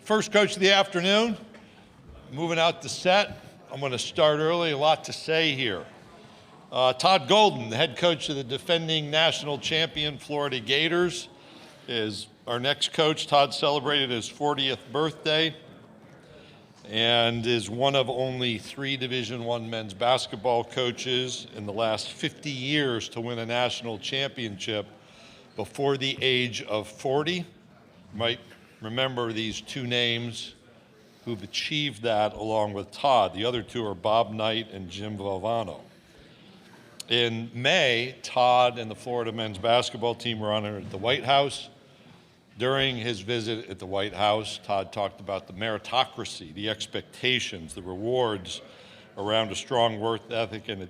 First coach of the afternoon, moving out the set. I'm going to start early, a lot to say here. Todd Golden, the head coach of the defending national champion Florida Gators, is our next coach. Todd celebrated his 40th birthday and is one of only 3 Division I men's basketball coaches in the last 50 years to win a national championship before the age of 40. You might remember these 2 names who've achieved that along with Todd. The other 2 are Bob Knight and Jim Valvano. In May, Todd and the Florida men's basketball team were honored at the White House. During his visit at the White House, Todd talked about the meritocracy, the expectations, the rewards around a strong work ethic and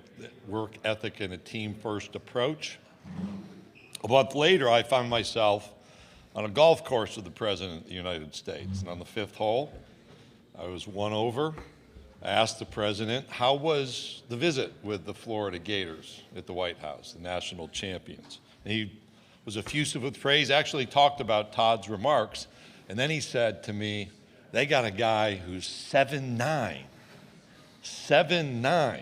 a team-first approach. A month later, I found myself on a golf course with the President of the United States. And on the 5th hole, I was 1 over. I asked the President, how was the visit with the Florida Gators at the White House, the national champions? And he was effusive with praise, actually talked about Todd's remarks, and then he said to me, they got a guy who's 7'9". 7'9".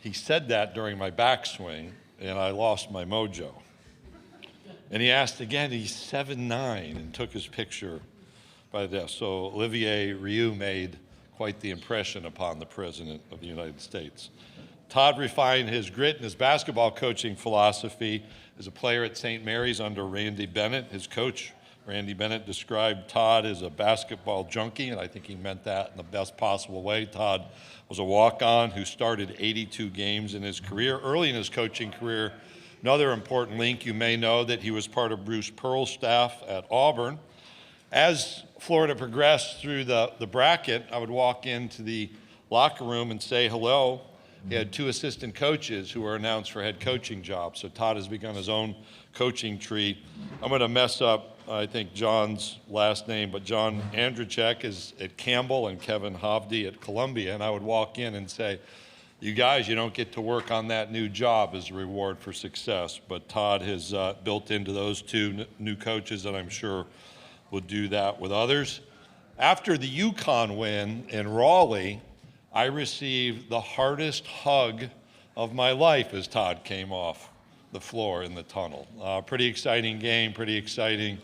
He said that during my backswing, and I lost my mojo. And he asked again, he's 7'9", and took his picture by the desk. So Olivier Rioux made quite the impression upon the President of the United States. Todd refined his grit and his basketball coaching philosophy as a player at St. Mary's under Randy Bennett. His coach, Randy Bennett, described Todd as a basketball junkie, and I think he meant that in the best possible way. Todd was a walk-on who started 82 games in his career. Early in his coaching career, another important link, you may know that he was part of Bruce Pearl's staff at Auburn. As Florida progressed through the bracket, I would walk into the locker room and say hello. He had 2 assistant coaches who were announced for head coaching jobs. So Todd has begun his own coaching tree. I'm going to mess up, I think, John's last name, but John Andrzejczyk is at Campbell and Kevin Hovde at Columbia. And I would walk in and say, you guys, you don't get to work on that new job as a reward for success. But Todd has built into those 2 new coaches, and I'm sure will do that with others. After the UConn win in Raleigh, I received the hardest hug of my life as Todd came off the floor in the tunnel. Pretty exciting game, pretty exciting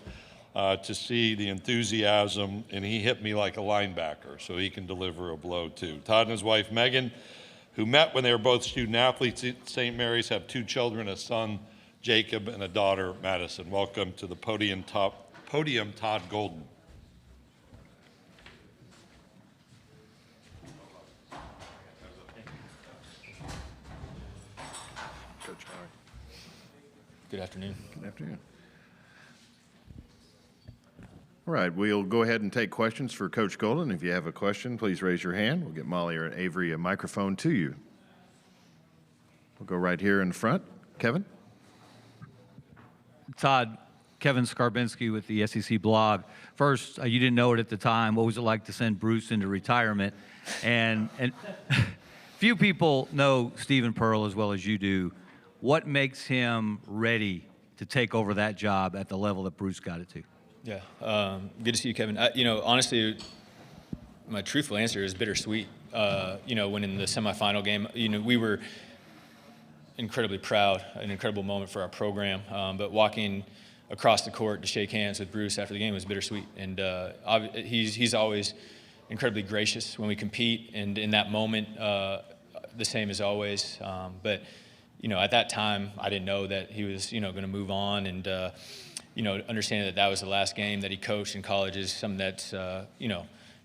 to see the enthusiasm, and he hit me like a linebacker, so he can deliver a blow too. Todd and his wife Megan, who met when they were both student athletes at St. Mary's, have 2 children, a son, Jacob, and a daughter, Madison. Welcome to the podium, Todd Golden. Coach Howard. Good afternoon. Good afternoon. All right, we'll go ahead and take questions for Coach Golden. If you have a question, please raise your hand. We'll get Molly or Avery a microphone to you. We'll go right here in front. Kevin? Todd, Kevin Skarbinski with the SEC blog. First, you didn't know it at the time. What was it like to send Bruce into retirement? And few people know Stephen Pearl as well as you do. What makes him ready to take over that job at the level that Bruce got it to? Yeah, good to see you, Kevin. Honestly, my truthful answer is bittersweet. When in the semifinal game, we were incredibly proud, an incredible moment for our program, but walking across the court to shake hands with Bruce after the game was bittersweet. And he's always incredibly gracious when we compete, and in that moment, the same as always. But at that time, I didn't know that he was going to move on, and understanding that was the last game that he coached in college is something that's going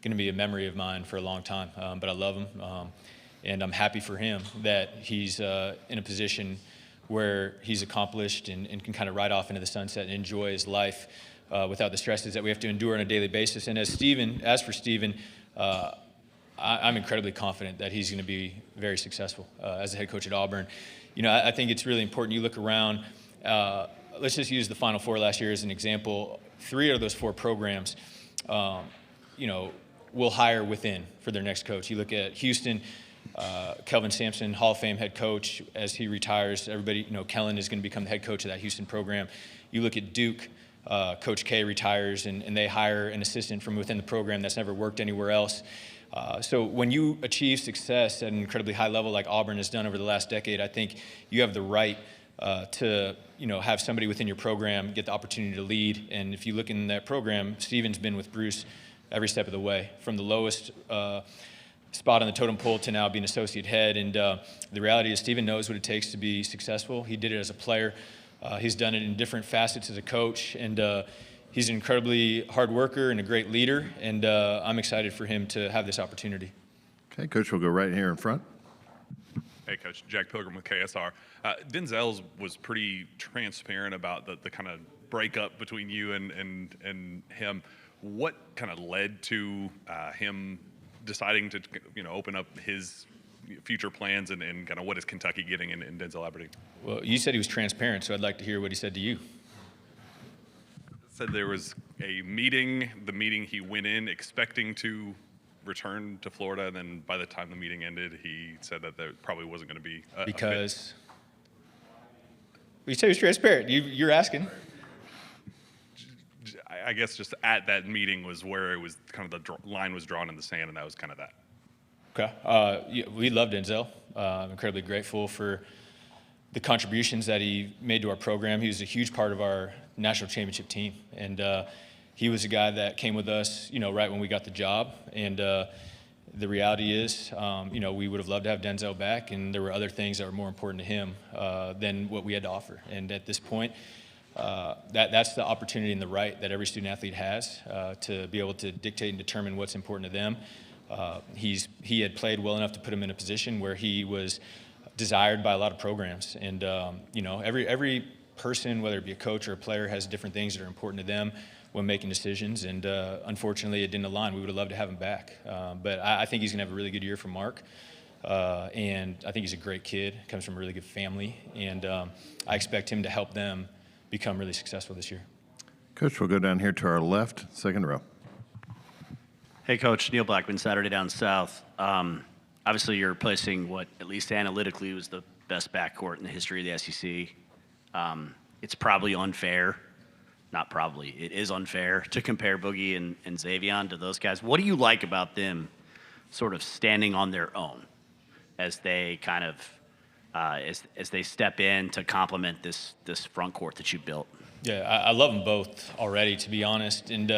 to be a memory of mine for a long time. But I love him, and I'm happy for him that he's in a position where he's accomplished and can kind of ride off into the sunset and enjoy his life without the stresses that we have to endure on a daily basis. And as for Stephen, I'm incredibly confident that he's going to be very successful as a head coach at Auburn. I think it's really important. You look around, let's just use the Final Four last year as an example. 3 of those 4 programs, will hire within for their next coach. You look at Houston, Kelvin Sampson, Hall of Fame head coach. As he retires, everybody, Kellen is going to become the head coach of that Houston program. You look at Duke, Coach K retires and they hire an assistant from within the program that's never worked anywhere else. So when you achieve success at an incredibly high level like Auburn has done over the last decade, I think you have the right to have somebody within your program get the opportunity to lead. And if you look in that program, Steven's been with Bruce every step of the way, from the lowest spot on the totem pole to now being associate head. And the reality is Steven knows what it takes to be successful. He did it as a player. He's done it in different facets as a coach. And he's an incredibly hard worker and a great leader. And I'm excited for him to have this opportunity. Okay, Coach, we'll go right here in front. Hey, Coach. Jack Pilgrim with KSR. Denzel was pretty transparent about the kind of breakup between you and him. What kind of led to him deciding to open up his future plans and kind of what is Kentucky getting in Denzel Aberdeen? Well, you said he was transparent, so I'd like to hear what he said to you. Said there was a meeting. The meeting he went in expecting to return to Florida, and then by the time the meeting ended, he said that there probably wasn't going to be a Because you said he was transparent. You're asking. I guess just at that meeting was where it was kind of the line was drawn in the sand, and that was kind of that. Okay. We love Denzel. I'm incredibly grateful for the contributions that he made to our program. He was a huge part of our national championship team, and he was a guy that came with us, right when we got the job. And the reality is, we would have loved to have Denzel back, and there were other things that were more important to him than what we had to offer. And at this point, that's the opportunity and the right that every student athlete has to be able to dictate and determine what's important to them. He had played well enough to put him in a position where he was desired by a lot of programs. And every person, whether it be a coach or a player, has different things that are important to them when making decisions. And unfortunately, it didn't align. We would have loved to have him back. But I think he's going to have a really good year from Mark. And I think he's a great kid, comes from a really good family. And I expect him to help them become really successful this year. Coach, we'll go down here to our left, second row. Hey, Coach. Neil Blackman, Saturday Down South. Obviously, you're replacing what, at least analytically, was the best backcourt in the history of the SEC. It's probably unfair. Not probably. It is unfair to compare Boogie and Xavier to those guys. What do you like about them sort of standing on their own as they kind of as they step in to complement this front court that you built? Yeah, I love them both already, to be honest. And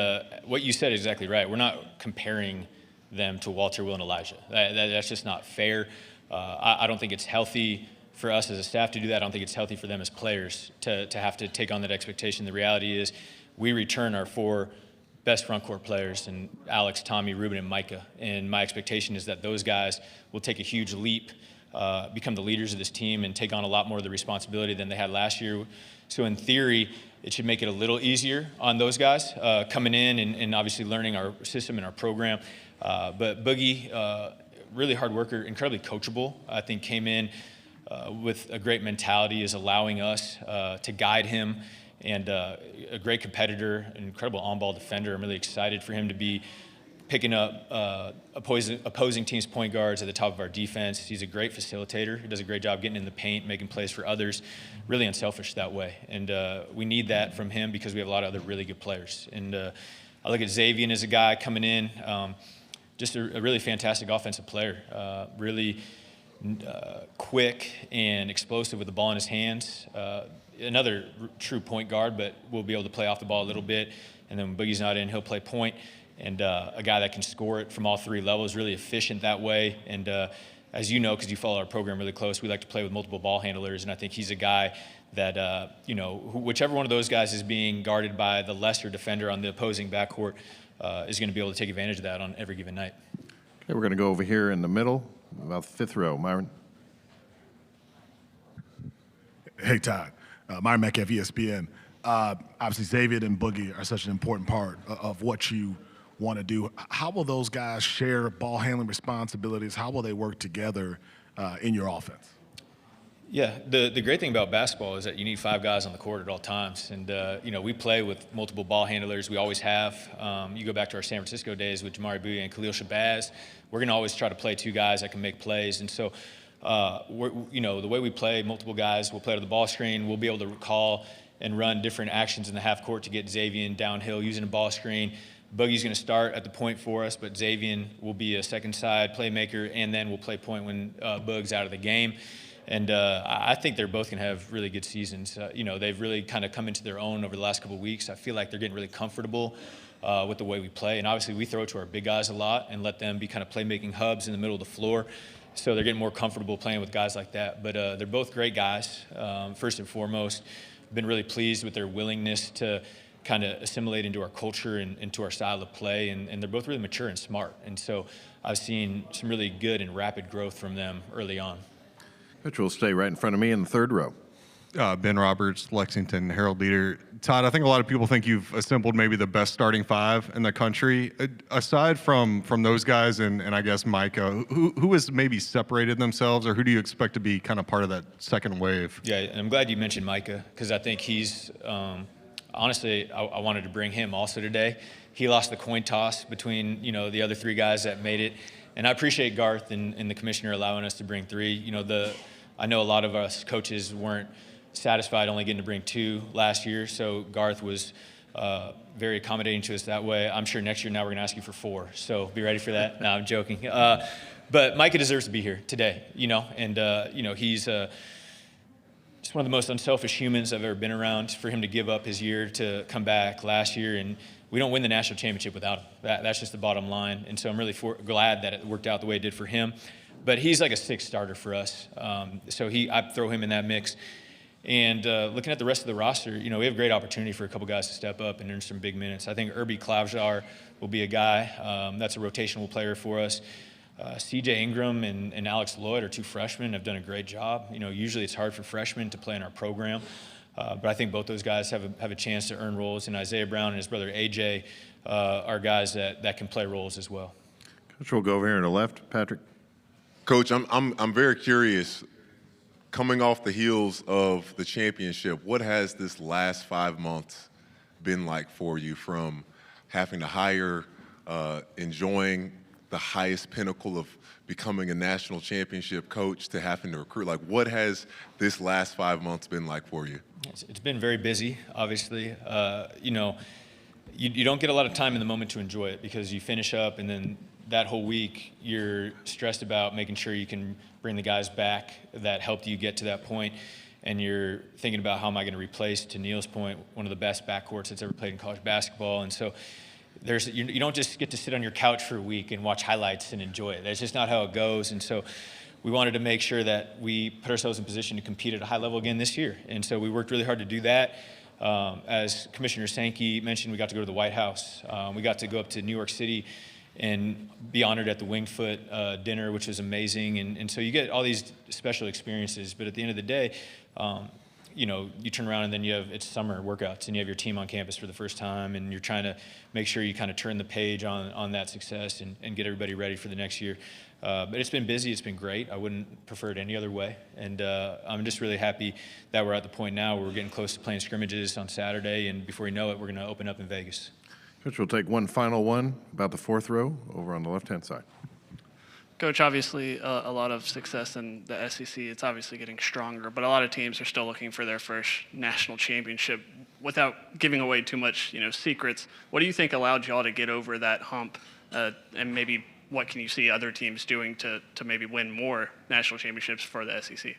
what you said is exactly right. We're not comparing them to Walter, Will, and Elijah. That's just not fair. I don't think it's healthy for us as a staff to do that. I don't think it's healthy for them as players to have to take on that expectation. The reality is we return our 4 best front court players, and Alex, Tommy, Ruben, and Micah. And my expectation is that those guys will take a huge leap, become the leaders of this team, and take on a lot more of the responsibility than they had last year. So in theory, it should make it a little easier on those guys coming in and obviously learning our system and our program. But Boogie, really hard worker, incredibly coachable. I think came in with a great mentality, is allowing us to guide him, and a great competitor, an incredible on-ball defender. I'm really excited for him to be picking up opposing teams' point guards at the top of our defense. He's a great facilitator. He does a great job getting in the paint, making plays for others, really unselfish that way. And we need that from him because we have a lot of other really good players. And I look at Xavier as a guy coming in, just a really fantastic offensive player, really quick and explosive with the ball in his hands. Another true point guard, but will be able to play off the ball a little bit. And then when Boogie's not in, he'll play point. And a guy that can score it from all 3 levels, really efficient that way. And as you know, because you follow our program really close, we like to play with multiple ball handlers. And I think he's a guy that, whichever one of those guys is being guarded by the lesser defender on the opposing backcourt is going to be able to take advantage of that on every given night. Okay, we're going to go over here in the middle, about 5th row. Myron. Hey, Todd. Myron Metcalf, ESPN. Obviously, Xavier and Boogie are such an important part of what you want to do. How will those guys share ball handling responsibilities? How will they work together in your offense? Yeah, the great thing about basketball is that you need 5 guys on the court at all times. And, we play with multiple ball handlers. We always have. You go back to our San Francisco days with Jamari Bouye and Khalil Shabazz. We're going to always try to play 2 guys that can make plays. And so, the way we play, multiple guys will play to the ball screen. We'll be able to call and run different actions in the half court to get Xavier downhill using a ball screen. Boogie's going to start at the point for us, but Xavier will be a second side playmaker, and then we'll play point when Boog's out of the game. And I think they're both going to have really good seasons. They've really kind of come into their own over the last couple of weeks. I feel like they're getting really comfortable with the way we play. And obviously we throw to our big guys a lot and let them be kind of playmaking hubs in the middle of the floor. So they're getting more comfortable playing with guys like that. But they're both great guys, first and foremost. I've been really pleased with their willingness to kind of assimilate into our culture and into our style of play. And they're both really mature and smart. And so I've seen some really good and rapid growth from them early on. Coach will stay right in front of me in the third row. Ben Roberts, Lexington Herald Leader. Todd, I think a lot of people think you've assembled maybe the best starting five in the country. Aside from those guys and I guess Micah, who has maybe separated themselves, or who do you expect to be kind of part of that second wave? Yeah, and I'm glad you mentioned Micah, because I think he's honestly, I wanted to bring him also today. He lost the coin toss between the other three guys that made it, and I appreciate Garth and the commissioner allowing us to bring three. I know a lot of us coaches weren't satisfied only getting to bring two last year, so Garth was very accommodating to us that way. I'm sure next year now we're going to ask you for four, so be ready for that. No, I'm joking. But Micah deserves to be here today, and he's just one of the most unselfish humans I've ever been around. For him to give up his year to come back last year, and we don't win the national championship without him. That's just the bottom line, and so I'm really glad that it worked out the way it did for him. But he's like a sixth starter for us, so I throw him in that mix. And looking at the rest of the roster, we have a great opportunity for a couple guys to step up and earn some big minutes. I think Irby Klavjar will be a guy that's a rotational player for us. C.J. Ingram and Alex Lloyd are two freshmen, have done a great job. Usually it's hard for freshmen to play in our program, but I think both those guys have a chance to earn roles. And Isaiah Brown and his brother A.J. Are guys that can play roles as well. Coach, we'll go over here on the left. Patrick. Coach, I'm very curious. Coming off the heels of the championship, what has this last 5 months been like for you, from having to hire, enjoying the highest pinnacle of becoming a national championship coach, to having to recruit? Like, what has this last 5 months been like for you? It's been very busy, obviously. You don't get a lot of time in the moment to enjoy it, because you finish up and then that whole week you're stressed about making sure you can bring the guys back that helped you get to that point, and you're thinking about how am I going to replace, to Neil's point, one of the best backcourts that's ever played in college basketball. And so you don't just get to sit on your couch for a week and watch highlights and enjoy it. That's just not how it goes. And so we wanted to make sure that we put ourselves in position to compete at a high level again this year. And so we worked really hard to do that. As Commissioner Sankey mentioned, we got to go to the White House. We got to go up to New York City and be honored at the Wingfoot dinner, which was amazing. And so you get all these special experiences. But at the end of the day, you turn around and then it's summer workouts, and you have your team on campus for the first time, and you're trying to make sure you kind of turn the page on that success and get everybody ready for the next year. But it's been busy. It's been great. I wouldn't prefer it any other way. And I'm just really happy that we're at the point now where we're getting close to playing scrimmages on Saturday, and before you know it, we're going to open up in Vegas. Coach, we'll take one final one about the fourth row over on the left-hand side. Coach, obviously a lot of success in the SEC. It's obviously getting stronger, but a lot of teams are still looking for their first national championship. Without giving away too much, secrets, what do you think allowed y'all to get over that hump, and maybe what can you see other teams doing to maybe win more national championships for the SEC?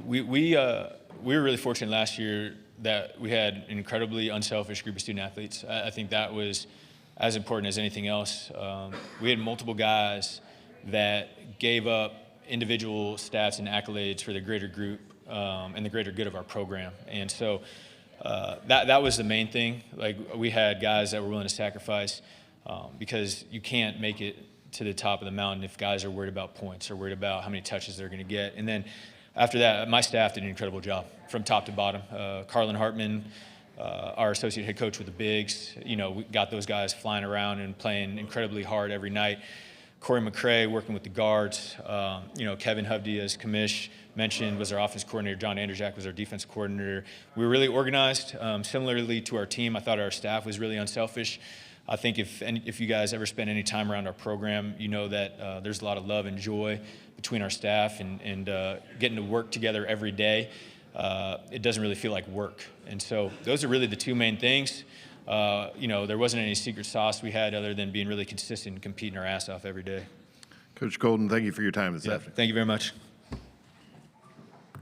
We were really fortunate last year that we had an incredibly unselfish group of student athletes. I think that was as important as anything else. We had multiple guys that gave up individual stats and accolades for the greater group and the greater good of our program. And so that was the main thing. Like, we had guys that were willing to sacrifice because you can't make it to the top of the mountain if guys are worried about points or worried about how many touches they're going to get. And then after that, my staff did an incredible job from top to bottom. Carlin Hartman, our associate head coach with the bigs, we got those guys flying around and playing incredibly hard every night. Corey McCray working with the guards. Kevin Hovde, as Kamish mentioned, was our offense coordinator. John Anderjack was our defense coordinator. We were really organized. Similarly to our team, I thought our staff was really unselfish. I think if you guys ever spend any time around our program, you know that there's a lot of love and joy between our staff and getting to work together every day. it doesn't really feel like work. And so those are really the two main things. There wasn't any secret sauce we had other than being really consistent and competing our ass off every day. Coach Golden, thank you for your time this afternoon. Thank you very much.